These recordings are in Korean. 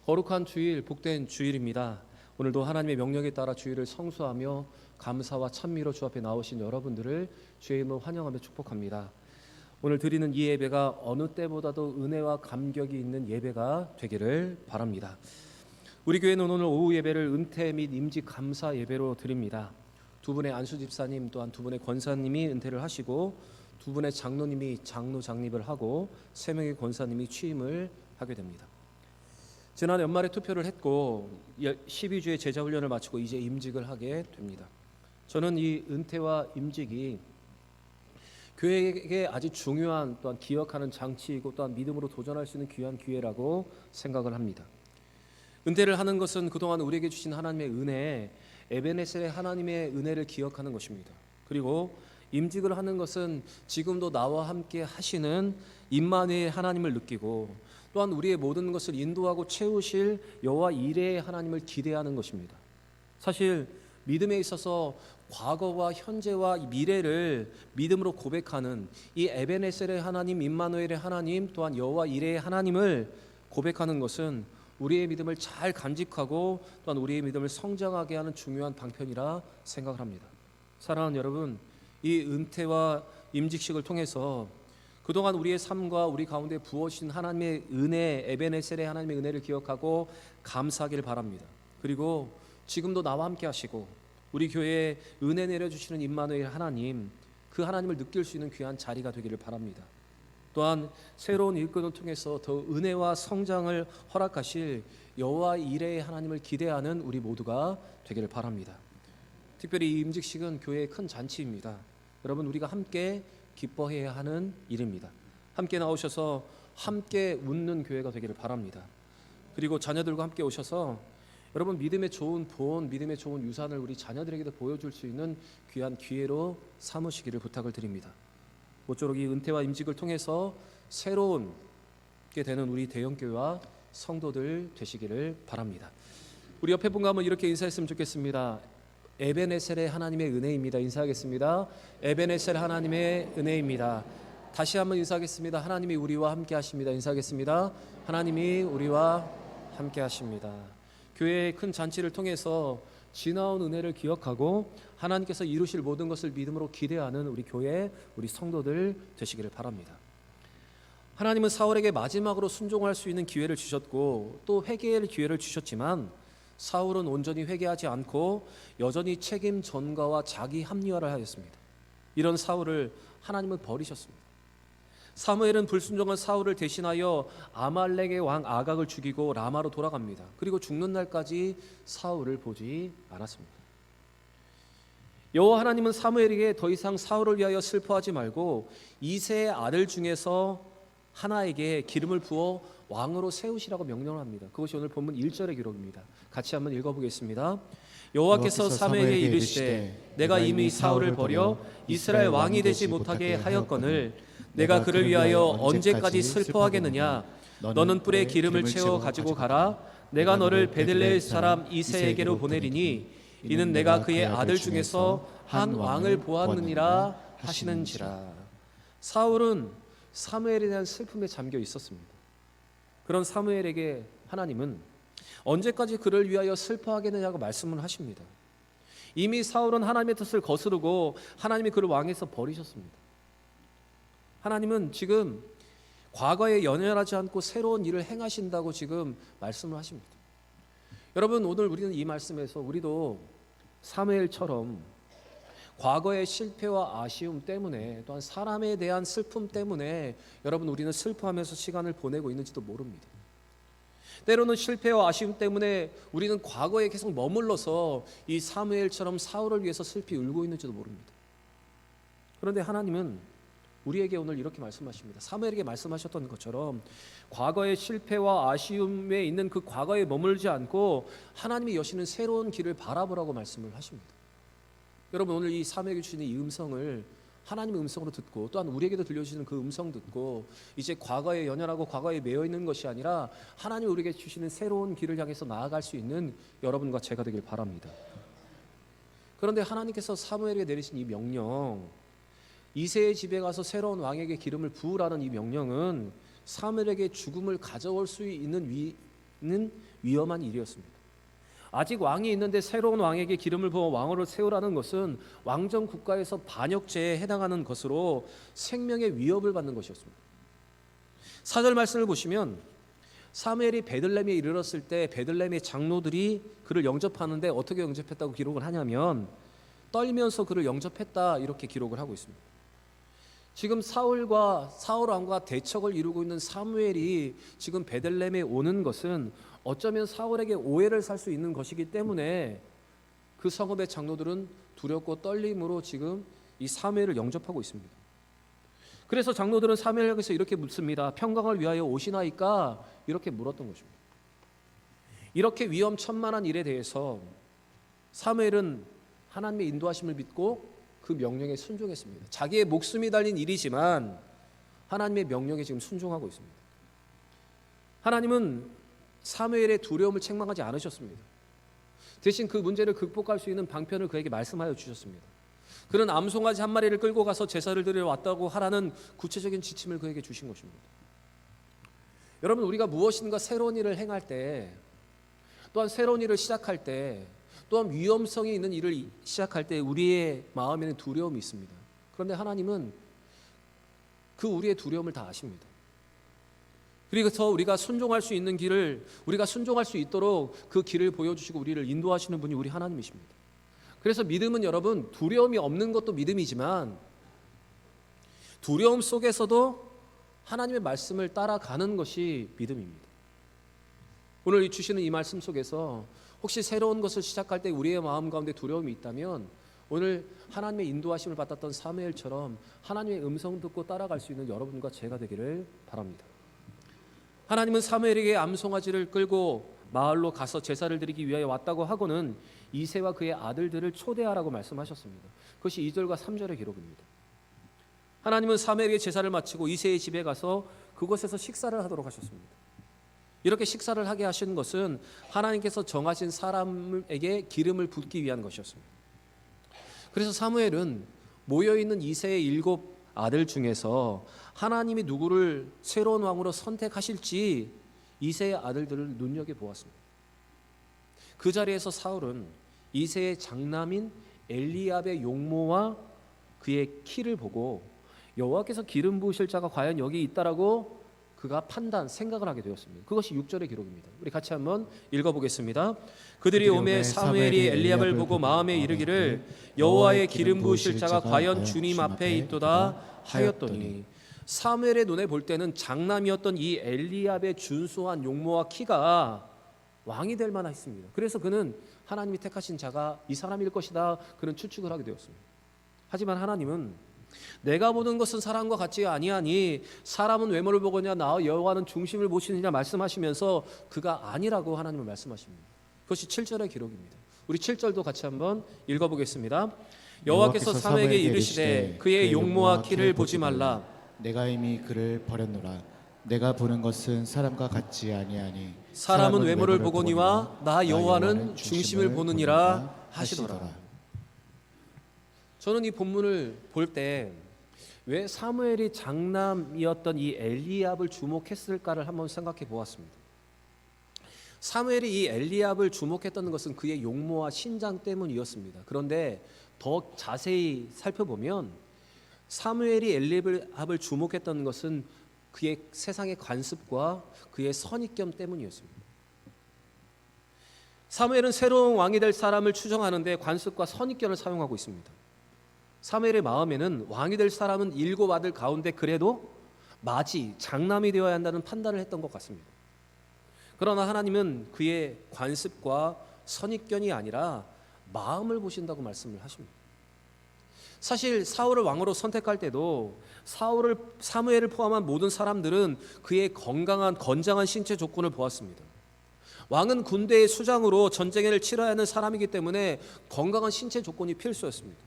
거룩한 주일, 복된 주일입니다. 오늘도 하나님의 명령에 따라 주일을 성수하며 감사와 찬미로 주 앞에 나오신 여러분들을 주의 이름으로 환영하며 축복합니다. 오늘 드리는 이 예배가 어느 때보다도 은혜와 감격이 있는 예배가 되기를 바랍니다. 우리 교회는 오늘 오후 예배를 은퇴 및 임직 감사 예배로 드립니다. 두 분의 안수 집사님 또한 두 분의 권사님이 은퇴를 하시고 두 분의 장로님이 장로 장립을 하고 세 명의 권사님이 취임을 하게 됩니다. 지난 연말에 투표를 했고 12주의 제자훈련을 마치고 이제 임직을 하게 됩니다. 저는 이 은퇴와 임직이 교회에게 아주 중요한 또한 기억하는 장치이고 또한 믿음으로 도전할 수 있는 귀한 기회라고 생각을 합니다. 은퇴를 하는 것은 그동안 우리에게 주신 하나님의 은혜, 에베네셀의 하나님의 은혜를 기억하는 것입니다. 그리고 임직을 하는 것은 지금도 나와 함께 하시는 임마누엘 하나님을 느끼고 또한 우리의 모든 것을 인도하고 채우실 여호와 이레의 하나님을 기대하는 것입니다. 사실 믿음에 있어서 과거와 현재와 미래를 믿음으로 고백하는 이 에베네셀의 하나님, 임마누엘의 하나님 또한 여호와 이레의 하나님을 고백하는 것은 우리의 믿음을 잘 간직하고 또한 우리의 믿음을 성장하게 하는 중요한 방편이라 생각을 합니다. 사랑하는 여러분, 이 은퇴와 임직식을 통해서 그동안 우리의 삶과 우리 가운데 부어주신 하나님의 은혜, 에베네셀의 하나님의 은혜를 기억하고 감사하기를 바랍니다. 그리고 지금도 나와 함께 하시고 우리 교회에 은혜 내려주시는 임마누엘 하나님, 그 하나님을 느낄 수 있는 귀한 자리가 되기를 바랍니다. 또한 새로운 일꾼을 통해서 더 은혜와 성장을 허락하실 여호와 이레의 하나님을 기대하는 우리 모두가 되기를 바랍니다. 특별히 이 임직식은 교회의 큰 잔치입니다. 여러분, 우리가 함께 기뻐해야 하는 일입니다. 함께 나오셔서 함께 웃는 교회가 되기를 바랍니다. 그리고 자녀들과 함께 오셔서 여러분 믿음의 좋은 본, 믿음의 좋은 유산을 우리 자녀들에게도 보여줄 수 있는 귀한 기회로 삼으시기를 부탁을 드립니다. 모쪼록 이 은퇴와 임직을 통해서 새로운 게 되는 우리 대형교회와 성도들 되시기를 바랍니다. 우리 옆에 분과 한번 이렇게 인사했으면 좋겠습니다. 에베네셀의 하나님의 은혜입니다. 인사하겠습니다. 에베네셀 하나님의 은혜입니다. 다시 한번 인사하겠습니다. 하나님이 우리와 함께 하십니다. 인사하겠습니다. 하나님이 우리와 함께 하십니다. 교회의 큰 잔치를 통해서 지나온 은혜를 기억하고 하나님께서 이루실 모든 것을 믿음으로 기대하는 우리 교회, 우리 성도들 되시기를 바랍니다. 하나님은 사울에게 마지막으로 순종할 수 있는 기회를 주셨고 또 회개의 기회를 주셨지만 사울은 온전히 회개하지 않고 여전히 책임 전가와 자기 합리화를 하였습니다. 이런 사울을 하나님은 버리셨습니다. 사무엘은 불순종한 사울을 대신하여 아말렉의 왕 아각을 죽이고 라마로 돌아갑니다. 그리고 죽는 날까지 사울을 보지 않았습니다. 여호와 하나님은 사무엘에게 더 이상 사울을 위하여 슬퍼하지 말고 이새의 아들 중에서 하나에게 기름을 부어 왕으로 세우시라고 명령을 합니다. 그것이 오늘 본문 1절의 기록입니다. 같이 한번 읽어보겠습니다. 여호와께서 사무엘에게 이르시되 내가 이미 사울을 버려 이스라엘 왕이 되지 못하게 하였거늘 내가 그를 위하여 언제까지 슬퍼하겠느냐. 너는 뿔에 기름을 채워 가지고 가라. 내가 너를 베들레헴 사람 이새에게로 보내리니 이는 내가 그의 아들 중에서 한 왕을 보았느니라 하시는지라. 사울은 사무엘에 대한 슬픔에 잠겨 있었습니다. 그런 사무엘에게 하나님은 언제까지 그를 위하여 슬퍼하겠느냐고 말씀을 하십니다. 이미 사울은 하나님의 뜻을 거스르고 하나님이 그를 왕에서 버리셨습니다. 하나님은 지금 과거에 연연하지 않고 새로운 일을 행하신다고 지금 말씀을 하십니다. 여러분, 오늘 우리는 이 말씀에서 우리도 사무엘처럼 과거의 실패와 아쉬움 때문에 또한 사람에 대한 슬픔 때문에 여러분 우리는 슬퍼하면서 시간을 보내고 있는지도 모릅니다. 때로는 실패와 아쉬움 때문에 우리는 과거에 계속 머물러서 이 사무엘처럼 사울을 위해서 슬피 울고 있는지도 모릅니다. 그런데 하나님은 우리에게 오늘 이렇게 말씀하십니다. 사무엘에게 말씀하셨던 것처럼 과거의 실패와 아쉬움에 있는 그 과거에 머물지 않고 하나님이 여시는 새로운 길을 바라보라고 말씀을 하십니다. 여러분, 오늘 이 사무엘에게 주시는 이 음성을 하나님의 음성으로 듣고 또한 우리에게도 들려주시는 그 음성 듣고 이제 과거에 연연하고 과거에 매여 있는 것이 아니라 하나님이 우리에게 주시는 새로운 길을 향해서 나아갈 수 있는 여러분과 제가 되길 바랍니다. 그런데 하나님께서 사무엘에게 내리신 이 명령, 이새의 집에 가서 새로운 왕에게 기름을 부으라는 이 명령은 사무엘에게 죽음을 가져올 수 있는 위험한 일이었습니다. 아직 왕이 있는데 새로운 왕에게 기름을 부어 왕으로 세우라는 것은 왕정 국가에서 반역죄에 해당하는 것으로 생명의 위협을 받는 것이었습니다. 4절 말씀을 보시면 사무엘이 베들레헴에 이르렀을 때 베들레헴의 장로들이 그를 영접하는데 어떻게 영접했다고 기록을 하냐면 떨면서 그를 영접했다 이렇게 기록을 하고 있습니다. 지금 사울 왕과 대척을 이루고 있는 사무엘이 지금 베들레헴에 오는 것은 어쩌면 사울에게 오해를 살 수 있는 것이기 때문에 그 성읍의 장로들은 두렵고 떨림으로 지금 이 사무엘을 영접하고 있습니다. 그래서 장로들은 사무엘에게서 이렇게 묻습니다. 평강을 위하여 오시나이까? 이렇게 물었던 것입니다. 이렇게 위험천만한 일에 대해서 사무엘은 하나님의 인도하심을 믿고 그 명령에 순종했습니다. 자기의 목숨이 달린 일이지만 하나님의 명령에 지금 순종하고 있습니다. 하나님은 사무엘의 두려움을 책망하지 않으셨습니다. 대신 그 문제를 극복할 수 있는 방편을 그에게 말씀하여 주셨습니다. 그는 암송아지 한 마리를 끌고 가서 제사를 드리러 왔다고 하라는 구체적인 지침을 그에게 주신 것입니다. 여러분, 우리가 무엇인가 새로운 일을 행할 때, 또한 새로운 일을 시작할 때, 또한 위험성이 있는 일을 시작할 때 우리의 마음에는 두려움이 있습니다. 그런데 하나님은 그 우리의 두려움을 다 아십니다. 그래서 우리가 순종할 수 있는 길을, 우리가 순종할 수 있도록 그 길을 보여주시고 우리를 인도하시는 분이 우리 하나님이십니다. 그래서 믿음은 여러분, 두려움이 없는 것도 믿음이지만 두려움 속에서도 하나님의 말씀을 따라가는 것이 믿음입니다. 오늘 주시는 이 말씀 속에서 혹시 새로운 것을 시작할 때 우리의 마음 가운데 두려움이 있다면 오늘 하나님의 인도하심을 받았던 사무엘처럼 하나님의 음성 듣고 따라갈 수 있는 여러분과 제가 되기를 바랍니다. 하나님은 사무엘에게 암송아지를 끌고 마을로 가서 제사를 드리기 위하여 왔다고 하고는 이새와 그의 아들들을 초대하라고 말씀하셨습니다. 그것이 2절과 3절의 기록입니다. 하나님은 사무엘에게 제사를 마치고 이새의 집에 가서 그곳에서 식사를 하도록 하셨습니다. 이렇게 식사를 하게 하신 것은 하나님께서 정하신 사람에게 기름을 붓기 위한 것이었습니다. 그래서 사무엘은 모여있는 이새의 7 아들 중에서 하나님이 누구를 새로운 왕으로 선택하실지 이새의 아들들을 눈여겨보았습니다. 그 자리에서 사울은 이새의 장남인 엘리압의 용모와 그의 키를 보고 여호와께서 기름 부으실 자가 과연 여기 있다라고 그가 생각을 하게 되었습니다. 그것이 6절의 기록입니다. 우리 같이 한번 읽어보겠습니다. 그들이 오매 사무엘이 엘리압을 보고 마음에 이르기를 여호와의 기름 부으실 자가 과연 주님 앞에 있도다 하였더니, 사무엘의 눈에 볼 때는 장남이었던 이 엘리압의 준수한 용모와 키가 왕이 될 만했습니다. 그래서 그는 하나님이 택하신 자가 이 사람일 것이다, 그는 추측을 하게 되었습니다. 하지만 하나님은 내가 보는 것은 사람과 같지 아니하니 사람은 외모를 보거냐 나 여호와는 중심을 보시느냐 말씀하시면서 그가 아니라고 하나님은 말씀하십니다. 그것이 7절의 기록입니다. 우리 7절도 같이 한번 읽어보겠습니다. 여호와께서 사무엘에게 이르시되 그의 용모와 키를 보지 말라. 내가 이미 그를 버렸노라. 내가 보는 것은 사람과 같지 아니하니 사람은 외모를 보거니와 나 여호와는 중심을 보느니라 하시더라. 저는 이 본문을 볼 때 왜 사무엘이 장남이었던 이 엘리압을 주목했을까를 한번 생각해 보았습니다. 사무엘이 이 엘리압을 주목했던 것은 그의 용모와 신장 때문이었습니다. 그런데 더 자세히 살펴보면 사무엘이 엘리압을 주목했던 것은 그의 세상의 관습과 그의 선입견 때문이었습니다. 사무엘은 새로운 왕이 될 사람을 추정하는데 관습과 선입견을 사용하고 있습니다. 사무엘의 마음에는 왕이 될 사람은 7 아들 가운데 그래도 장남이 되어야 한다는 판단을 했던 것 같습니다. 그러나 하나님은 그의 관습과 선입견이 아니라 마음을 보신다고 말씀을 하십니다. 사실 사울을 왕으로 선택할 때도 사무엘을 포함한 모든 사람들은 그의 건장한 신체 조건을 보았습니다. 왕은 군대의 수장으로 전쟁을 치러야 하는 사람이기 때문에 건강한 신체 조건이 필수였습니다.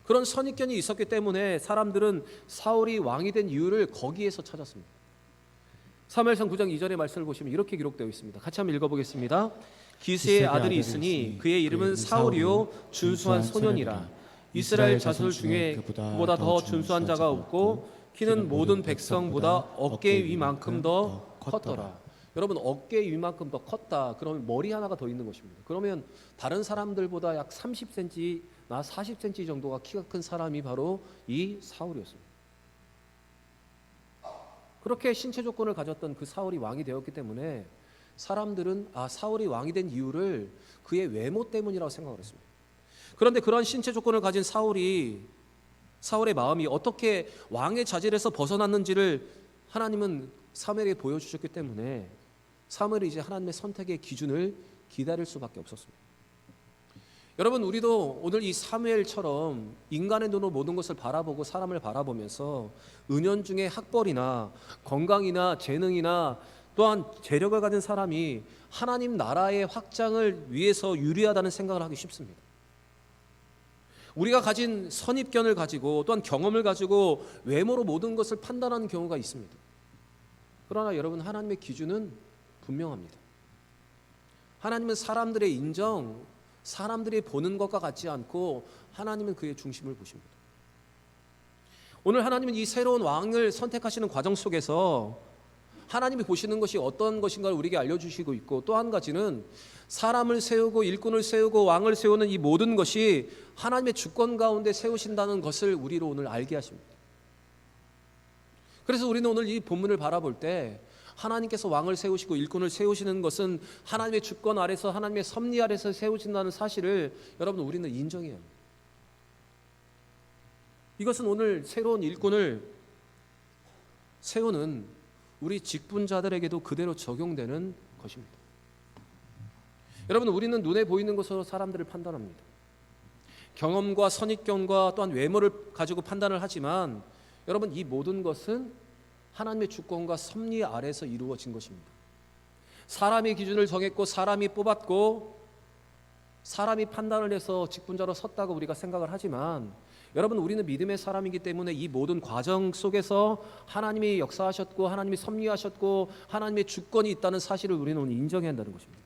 그런 선입견이 있었기 때문에 사람들은 사울이 왕이 된 이유를 거기에서 찾았습니다. 사무엘상 9장 2절의 말씀을 보시면 이렇게 기록되어 있습니다. 같이 한번 읽어보겠습니다. 기스의 아들이 있으니 그의 이름은 사울이요 준수한 소년이라. 이스라엘 자손 중에 그보다 더 준수한 자가 없고 키는 모든 백성보다 어깨 위만큼 더 컸더라. 여러분 어깨 위만큼 더 컸다. 그러면 머리 하나가 더 있는 것입니다. 그러면 다른 사람들보다 약 30cm나 40cm 정도가 키가 큰 사람이 바로 이 사울이었습니다. 그렇게 신체 조건을 가졌던 그 사울이 왕이 되었기 때문에 사람들은 사울이 왕이 된 이유를 그의 외모 때문이라고 생각을 했습니다. 그런데 그러한 신체 조건을 가진 사울의 마음이 어떻게 왕의 자질에서 벗어났는지를 하나님은 사무엘에게 보여주셨기 때문에 사무엘이 이제 하나님의 선택의 기준을 기다릴 수밖에 없었습니다. 여러분, 우리도 오늘 이 사무엘처럼 인간의 눈으로 모든 것을 바라보고 사람을 바라보면서 은연중에 학벌이나 건강이나 재능이나 또한 재력을 가진 사람이 하나님 나라의 확장을 위해서 유리하다는 생각을 하기 쉽습니다. 우리가 가진 선입견을 가지고 또한 경험을 가지고 외모로 모든 것을 판단하는 경우가 있습니다. 그러나 여러분, 하나님의 기준은 분명합니다. 하나님은 사람들의 인정, 사람들이 보는 것과 같지 않고 하나님은 그의 중심을 보십니다. 오늘 하나님은 이 새로운 왕을 선택하시는 과정 속에서 하나님이 보시는 것이 어떤 것인가를 우리에게 알려주시고 있고, 또 한 가지는 사람을 세우고 일꾼을 세우고 왕을 세우는 이 모든 것이 하나님의 주권 가운데 세우신다는 것을 우리로 오늘 알게 하십니다. 그래서 우리는 오늘 이 본문을 바라볼 때 하나님께서 왕을 세우시고 일꾼을 세우시는 것은 하나님의 주권 아래서 하나님의 섭리 아래서 세우신다는 사실을 여러분 우리는 인정해야 합니다. 이것은 오늘 새로운 일꾼을 세우는 우리 직분자들에게도 그대로 적용되는 것입니다. 여러분, 우리는 눈에 보이는 것으로 사람들을 판단합니다. 경험과 선입견과 또한 외모를 가지고 판단을 하지만 여러분, 이 모든 것은 하나님의 주권과 섭리 아래서 이루어진 것입니다. 사람이 기준을 정했고 사람이 뽑았고 사람이 판단을 해서 직분자로 섰다고 우리가 생각을 하지만 여러분, 우리는 믿음의 사람이기 때문에 이 모든 과정 속에서 하나님이 역사하셨고 하나님이 섭리하셨고 하나님의 주권이 있다는 사실을 우리는 오늘 인정해야 한다는 것입니다.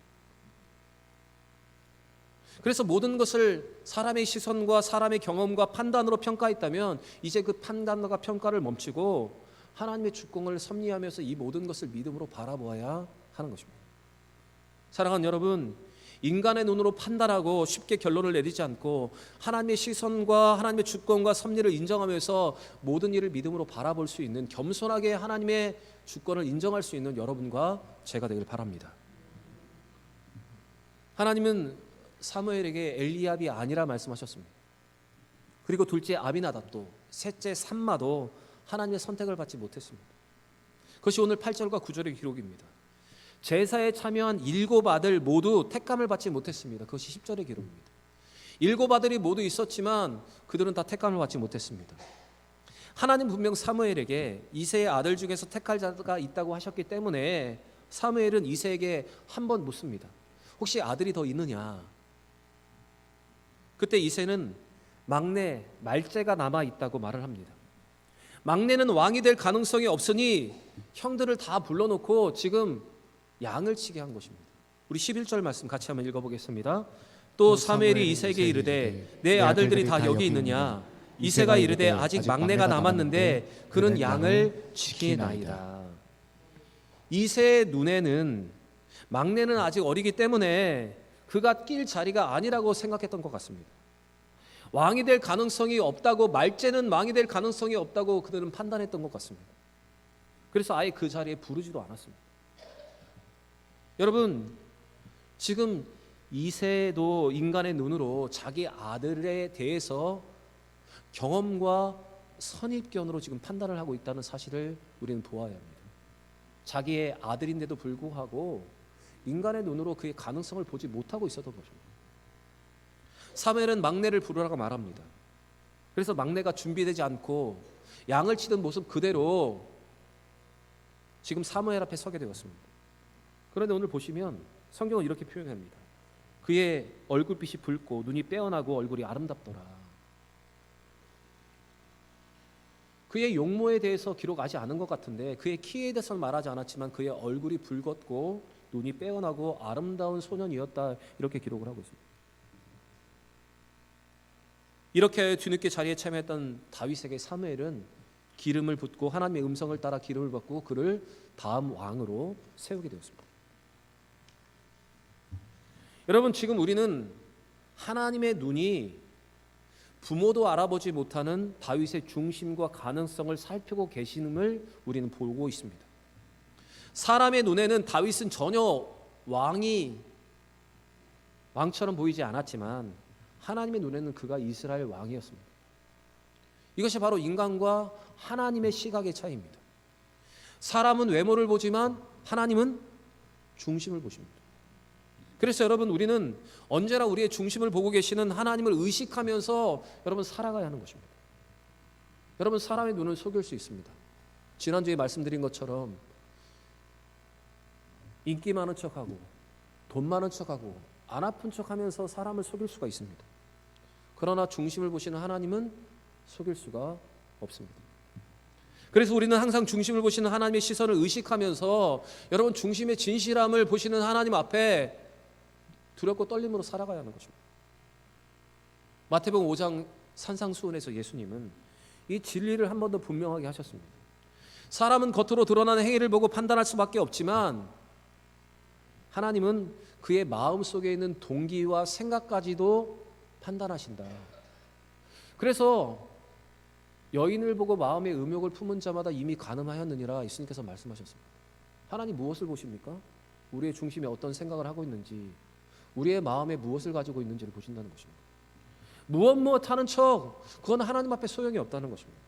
그래서 모든 것을 사람의 시선과 사람의 경험과 판단으로 평가했다면 이제 그 판단과 평가를 멈추고 하나님의 주권을 섭리하면서 이 모든 것을 믿음으로 바라보아야 하는 것입니다. 사랑하는 여러분, 인간의 눈으로 판단하고 쉽게 결론을 내리지 않고 하나님의 시선과 하나님의 주권과 섭리를 인정하면서 모든 일을 믿음으로 바라볼 수 있는, 겸손하게 하나님의 주권을 인정할 수 있는 여러분과 제가 되길 바랍니다. 하나님은 사무엘에게 엘리압이 아니라 말씀하셨습니다. 그리고 둘째 아비나답도, 셋째 삼마도 하나님의 선택을 받지 못했습니다. 그것이 오늘 8절과 9절의 기록입니다. 제사에 참여한 7 아들 모두 택감을 받지 못했습니다. 그것이 10절의 기록입니다. 7 아들이 모두 있었지만 그들은 다 택감을 받지 못했습니다. 하나님 분명 사무엘에게 이새의 아들 중에서 택할 자가 있다고 하셨기 때문에 사무엘은 이새에게 한 번 묻습니다. 혹시 아들이 더 있느냐? 그때 이새는 막내 말제가 남아 있다고 말을 합니다. 막내는 왕이 될 가능성이 없으니 형들을 다 불러놓고 지금 양을 치게 한 것입니다. 우리 11절 말씀 같이 한번 읽어보겠습니다. 또 사무엘이 이새에게 이르되 내 아들들이 다 여기 있느냐? 이새가 이르되 아직 막내가 남았는데 그는 양을 지키나이다. 이새의 눈에는 막내는 아직 어리기 때문에 그가 낄 자리가 아니라고 생각했던 것 같습니다. 왕이 될 가능성이 없다고, 말제는 왕이 될 가능성이 없다고 그들은 판단했던 것 같습니다. 그래서 아예 그 자리에 부르지도 않았습니다. 여러분, 지금 이새도 인간의 눈으로 자기 아들에 대해서 경험과 선입견으로 지금 판단을 하고 있다는 사실을 우리는 보아야 합니다. 자기의 아들인데도 불구하고 인간의 눈으로 그의 가능성을 보지 못하고 있었던 것입니다. 사무엘은 막내를 부르라고 말합니다. 그래서 막내가 준비되지 않고 양을 치던 모습 그대로 지금 사무엘 앞에 서게 되었습니다. 그런데 오늘 보시면 성경은 이렇게 표현합니다. 그의 얼굴빛이 붉고 눈이 빼어나고 얼굴이 아름답더라. 그의 용모에 대해서 기록하지 않은 것 같은데 그의 키에 대해서는 말하지 않았지만 그의 얼굴이 붉었고 눈이 빼어나고 아름다운 소년이었다, 이렇게 기록을 하고 있습니다. 이렇게 뒤늦게 자리에 참여했던 다윗에게 사무엘은 기름을 붓고 하나님의 음성을 따라 기름을 붓고 그를 다음 왕으로 세우게 되었습니다. 여러분, 지금 우리는 하나님의 눈이 부모도 알아보지 못하는 다윗의 중심과 가능성을 살피고 계시는을 우리는 보고 있습니다. 사람의 눈에는 다윗은 전혀 왕처럼 보이지 않았지만 하나님의 눈에는 그가 이스라엘 왕이었습니다. 이것이 바로 인간과 하나님의 시각의 차이입니다. 사람은 외모를 보지만 하나님은 중심을 보십니다. 그래서 여러분, 우리는 언제나 우리의 중심을 보고 계시는 하나님을 의식하면서 여러분 살아가야 하는 것입니다. 여러분, 사람의 눈을 속일 수 있습니다. 지난주에 말씀드린 것처럼 인기 많은 척하고 돈 많은 척하고 안 아픈 척하면서 사람을 속일 수가 있습니다. 그러나 중심을 보시는 하나님은 속일 수가 없습니다. 그래서 우리는 항상 중심을 보시는 하나님의 시선을 의식하면서 여러분 중심의 진실함을 보시는 하나님 앞에 두렵고 떨림으로 살아가야 하는 것입니다. 마태복음 5장 산상수훈에서 예수님은 이 진리를 한 번 더 분명하게 하셨습니다. 사람은 겉으로 드러나는 행위를 보고 판단할 수밖에 없지만 하나님은 그의 마음 속에 있는 동기와 생각까지도 판단하신다. 그래서 여인을 보고 마음의 음욕을 품은 자마다 이미 간음하였느니라 예수님께서 말씀하셨습니다. 하나님 무엇을 보십니까? 우리의 중심에 어떤 생각을 하고 있는지, 우리의 마음에 무엇을 가지고 있는지를 보신다는 것입니다. 무엇 하는 척, 그건 하나님 앞에 소용이 없다는 것입니다.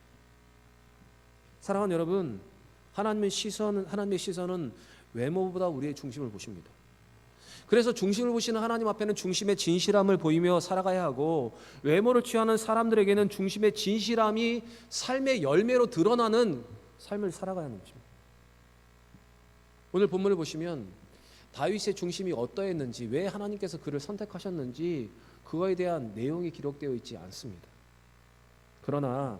사랑하는 여러분, 하나님의 시선은 외모보다 우리의 중심을 보십니다. 그래서 중심을 보시는 하나님 앞에는 중심의 진실함을 보이며 살아가야 하고, 외모를 취하는 사람들에게는 중심의 진실함이 삶의 열매로 드러나는 삶을 살아가야 하는 것입니다. 오늘 본문을 보시면 다윗의 중심이 어떠했는지, 왜 하나님께서 그를 선택하셨는지 그거에 대한 내용이 기록되어 있지 않습니다. 그러나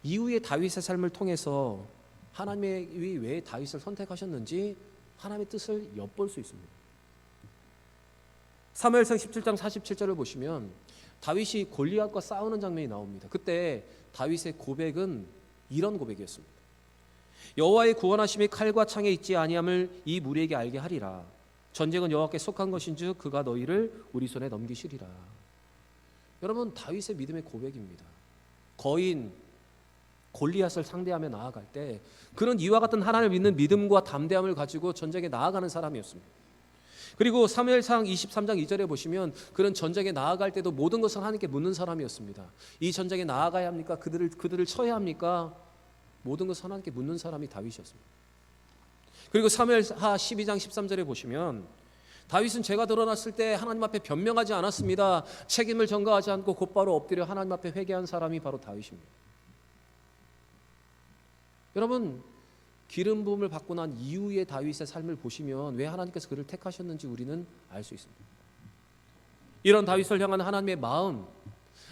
이후의 다윗의 삶을 통해서 하나님이 왜 다윗을 선택하셨는지 하나님의 뜻을 엿볼 수 있습니다. 사무엘상 17장 47절을 보시면 다윗이 골리앗과 싸우는 장면이 나옵니다. 그때 다윗의 고백은 이런 고백이었습니다. 여호와의 구원하심이 칼과 창에 있지 아니함을 이 무리에게 알게 하리라. 전쟁은 여호와께 속한 것인즉 그가 너희를 우리 손에 넘기시리라. 여러분, 다윗의 믿음의 고백입니다. 거인 골리앗을 상대하며 나아갈 때 그는 이와 같은 하나님을 믿는 믿음과 담대함을 가지고 전쟁에 나아가는 사람이었습니다. 그리고 사무엘상 23장 2절에 보시면 그는 전쟁에 나아갈 때도 모든 것을 하나님께 묻는 사람이었습니다. 이 전쟁에 나아가야 합니까? 그들을 쳐야 합니까? 모든 것을 하나님께 묻는 사람이 다윗이었습니다. 그리고 사무엘하 12장 13절에 보시면 다윗은 죄가 드러났을 때 하나님 앞에 변명하지 않았습니다. 책임을 전가하지 않고 곧바로 엎드려 하나님 앞에 회개한 사람이 바로 다윗입니다. 여러분, 기름 부음을 받고 난 이후의 다윗의 삶을 보시면 왜 하나님께서 그를 택하셨는지 우리는 알 수 있습니다. 이런 다윗을 향한 하나님의 마음,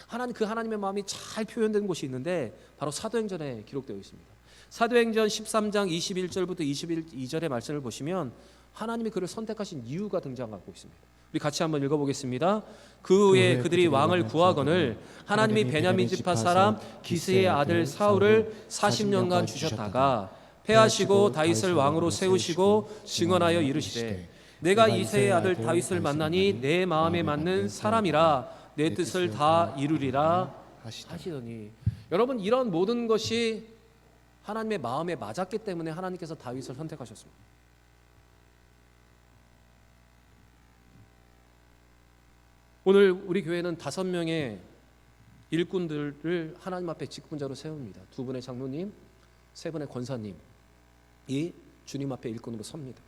하나님의 마음이 잘 표현된 곳이 있는데 바로 사도행전에 기록되어 있습니다. 사도행전 13장 21절부터 22절의 말씀을 보시면 하나님이 그를 선택하신 이유가 등장하고 있습니다. 우리 같이 한번 읽어보겠습니다. 그 후에 그들이 왕을 구하거늘 하나님이 베냐민 지파 사람 기스의 아들 사울을 40년간 주셨다가 패하시고 다윗을 왕으로 세우시고 증언하여 이르시되 내가 이새의 아들 다윗을 만나니 내 마음에 맞는 사람이라 내 뜻을 다 이루리라 하시더니, 여러분, 이런 모든 것이 하나님의 마음에 맞았기 때문에 하나님께서 다윗을 선택하셨습니다. 오늘 우리 교회는 5명의 일꾼들을 하나님 앞에 직분자로 세웁니다. 2분의 장로님, 3분의 권사님이 주님 앞에 일꾼으로 섭니다.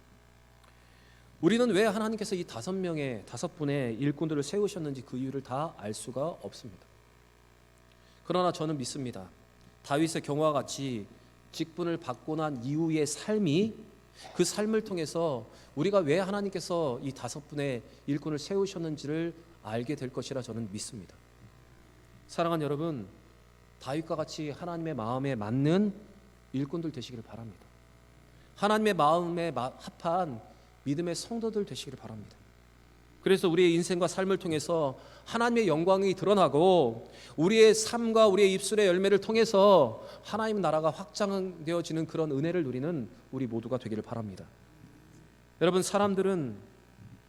우리는 왜 하나님께서 이 5분의 일꾼들을 세우셨는지 그 이유를 다 알 수가 없습니다. 그러나 저는 믿습니다. 다윗의 경우와 같이 직분을 받고 난 이후의 삶이, 그 삶을 통해서 우리가 왜 하나님께서 이 5분의 일꾼을 세우셨는지를 알게 될 것이라 저는 믿습니다. 사랑하는 여러분, 다윗과 같이 하나님의 마음에 맞는 일꾼들 되시기를 바랍니다. 하나님의 마음에 합한 믿음의 성도들 되시기를 바랍니다. 그래서 우리의 인생과 삶을 통해서 하나님의 영광이 드러나고 우리의 삶과 우리의 입술의 열매를 통해서 하나님 나라가 확장되어지는 그런 은혜를 누리는 우리 모두가 되기를 바랍니다. 여러분, 사람들은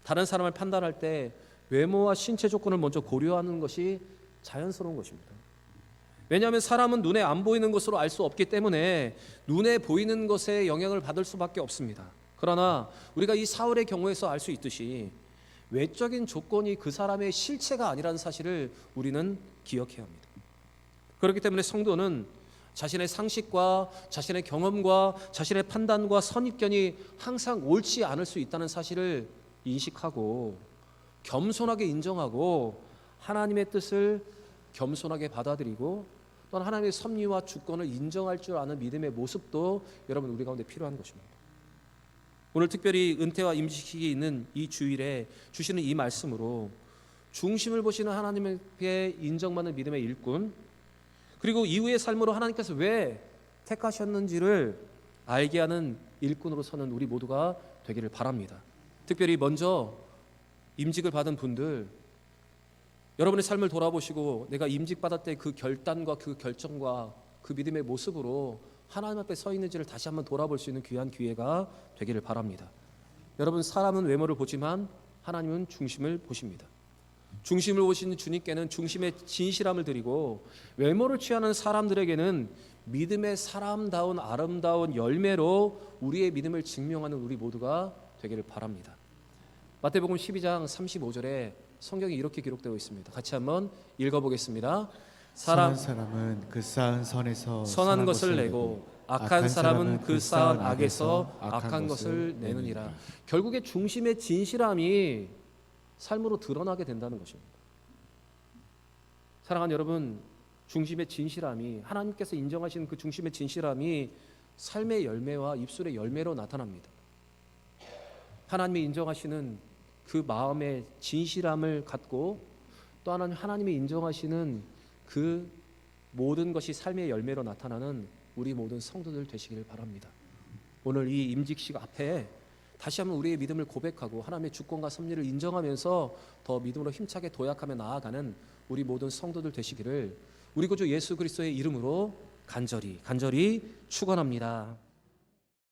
다른 사람을 판단할 때 외모와 신체 조건을 먼저 고려하는 것이 자연스러운 것입니다. 왜냐하면 사람은 눈에 안 보이는 것으로 알 수 없기 때문에 눈에 보이는 것에 영향을 받을 수밖에 없습니다. 그러나 우리가 이 사울의 경우에서 알 수 있듯이 외적인 조건이 그 사람의 실체가 아니라는 사실을 우리는 기억해야 합니다. 그렇기 때문에 성도는 자신의 상식과 자신의 경험과 자신의 판단과 선입견이 항상 옳지 않을 수 있다는 사실을 인식하고 겸손하게 인정하고 하나님의 뜻을 겸손하게 받아들이고 또한 하나님의 섭리와 주권을 인정할 줄 아는 믿음의 모습도 여러분 우리 가운데 필요한 것입니다. 오늘 특별히 은퇴와 임직식이 있는 이 주일에 주시는 이 말씀으로 중심을 보시는 하나님께 인정받는 믿음의 일꾼, 그리고 이후의 삶으로 하나님께서 왜 택하셨는지를 알게 하는 일꾼으로 서는 우리 모두가 되기를 바랍니다. 특별히 먼저 임직을 받은 분들, 여러분의 삶을 돌아보시고 내가 임직받을 때 그 결단과 그 결정과 그 믿음의 모습으로 하나님 앞에 서 있는지를 다시 한번 돌아볼 수 있는 귀한 기회가 되기를 바랍니다. 여러분, 사람은 외모를 보지만 하나님은 중심을 보십니다. 중심을 보시는 주님께는 중심의 진실함을 드리고 외모를 취하는 사람들에게는 믿음의 사람다운 아름다운 열매로 우리의 믿음을 증명하는 우리 모두가 되기를 바랍니다. 마태복음 12장 35절에 성경이 이렇게 기록되어 있습니다. 같이 한번 읽어보겠습니다. 선한 사람은 그 쌓은 선에서 선한 것을 내고 악한 사람은 그 쌓은 악에서 악한 것을 내느니라. 결국에 중심의 진실함이 삶으로 드러나게 된다는 것입니다. 사랑하는 여러분, 중심의 진실함이, 하나님께서 인정하시는 그 중심의 진실함이 삶의 열매와 입술의 열매로 나타납니다. 하나님이 인정하시는 그 마음의 진실함을 갖고 또 하나는 하나님이 인정하시는 그 모든 것이 삶의 열매로 나타나는 우리 모든 성도들 되시기를 바랍니다. 오늘 이 임직식 앞에 다시 한번 우리의 믿음을 고백하고 하나님의 주권과 섭리를 인정하면서 더 믿음으로 힘차게 도약하며 나아가는 우리 모든 성도들 되시기를 우리 구주 예수 그리스도의 이름으로 간절히 축원합니다.